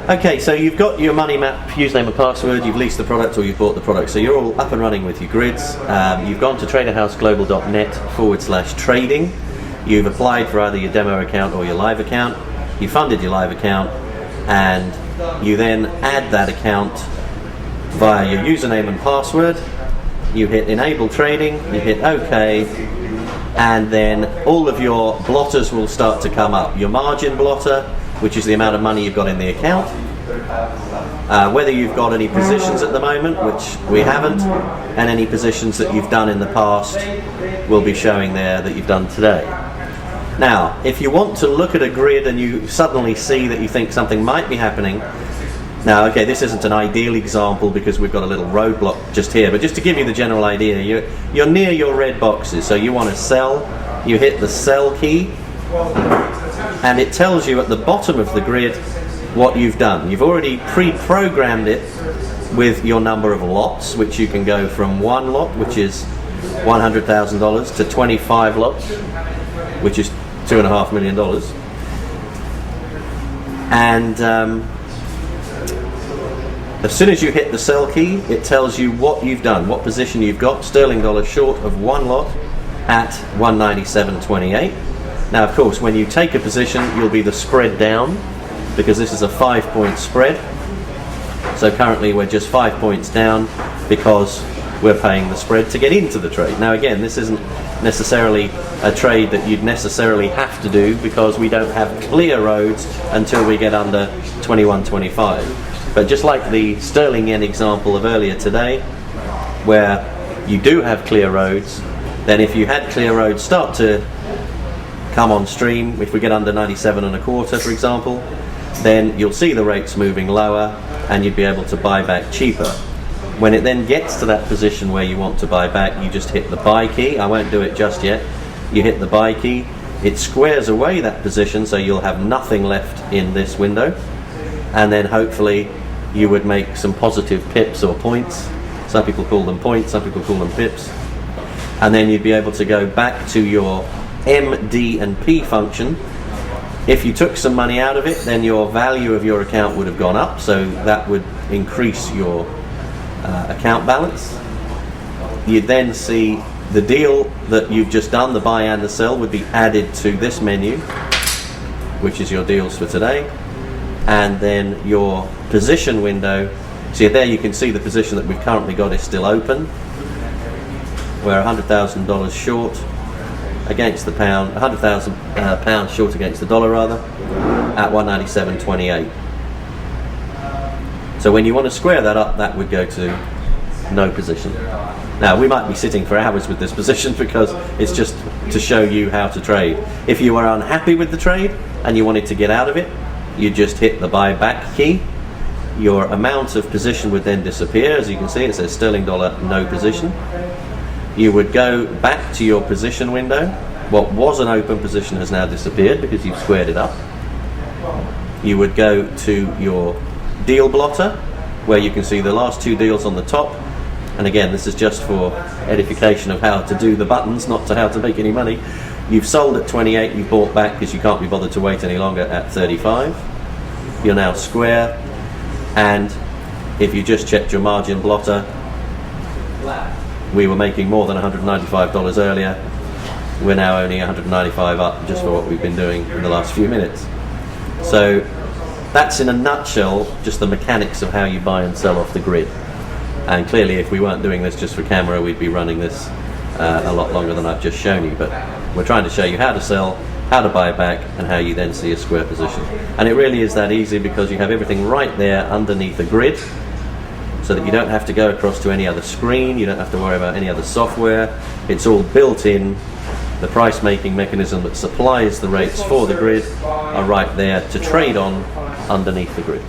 Okay, so you've got your money map username and password, you've leased the product or you've bought the product, so you're all up and running with your grids. You've gone to traderhouseglobal.net/trading. You've applied for either your demo account or your live account. You funded your live account, and you then add that account via your username and password. You hit enable trading, you hit OK, and then all of your blotters will start to come up. Your margin blotter, which is the amount of money you've got in the account, whether you've got any positions at the moment, which we haven't, and any positions that you've done in the past will be showing there that you've done today. Now, if you want to look at a grid and you suddenly see that you think something might be happening, now, okay, this isn't an ideal example because we've got a little roadblock just here, but just to give you the general idea, you're near your red boxes, so you want to sell, you hit the sell key, and it tells you at the bottom of the grid what you've done. You've already pre-programmed it with your number of lots, which you can go from one lot, which is $100,000, to 25 lots, which is $2.5 million. And as soon as you hit the sell key, it tells you what you've done, what position you've got, sterling dollar short of one lot at 197.28. Now, of course, when you take a position, you'll be the spread down, because this is a 5-point spread. So currently we're just 5 points down because we're paying the spread to get into the trade. Now again, this isn't necessarily a trade that you'd necessarily have to do because we don't have clear roads until we get under 21.25. But just like the sterling yen example of earlier today, where you do have clear roads, then if you had clear roads start to come on stream, if we get under 97.25 for example, then you'll see the rates moving lower and you'd be able to buy back cheaper. When it then gets to that position where you want to buy back, you just hit the buy key. I won't do it just yet. You hit the buy key, it squares away that position so you'll have nothing left in this window, and then hopefully you would make some positive pips or points. Some people call them points, some people call them pips. And then you'd be able to go back to your M, D and P function. If you took some money out of it, then your value of your account would have gone up, so that would increase your account balance. You'd then see the deal that you've just done, the buy and the sell, would be added to this menu, which is your deals for today. And then your position window, see there you can see the position that we've currently got is still open. We're $100,000 short against the pound, 100,000 pounds short against the dollar rather, at 197.28. So when you want to square that up, that would go to no position. Now we might be sitting for hours with this position because it's just to show you how to trade. If you were unhappy with the trade and you wanted to get out of it, you just hit the buy back key. Your amount of position would then disappear. As you can see, it says sterling dollar no position. You would go back to your position window. What was an open position has now disappeared because you've squared it up. You would go to your deal blotter, where you can see the last two deals on the top. And again, this is just for edification of how to do the buttons, not to how to make any money. You've sold at 28, you bought back because you can't be bothered to wait any longer at 35. You're now square, and if you just checked your margin blotter, we were making more than $195 earlier. We're now only 195 up just for what we've been doing in the last few minutes. So that's in a nutshell just the mechanics of how you buy and sell off the grid. And clearly if we weren't doing this just for camera, we'd be running this a lot longer than I've just shown you. But we're trying to show you how to sell, how to buy back, and how you then see a square position. And it really is that easy because you have everything right there underneath the grid, so that you don't have to go across to any other screen, you don't have to worry about any other software. It's all built in. The price making mechanism that supplies the rates for the grid are right there to trade on underneath the grid.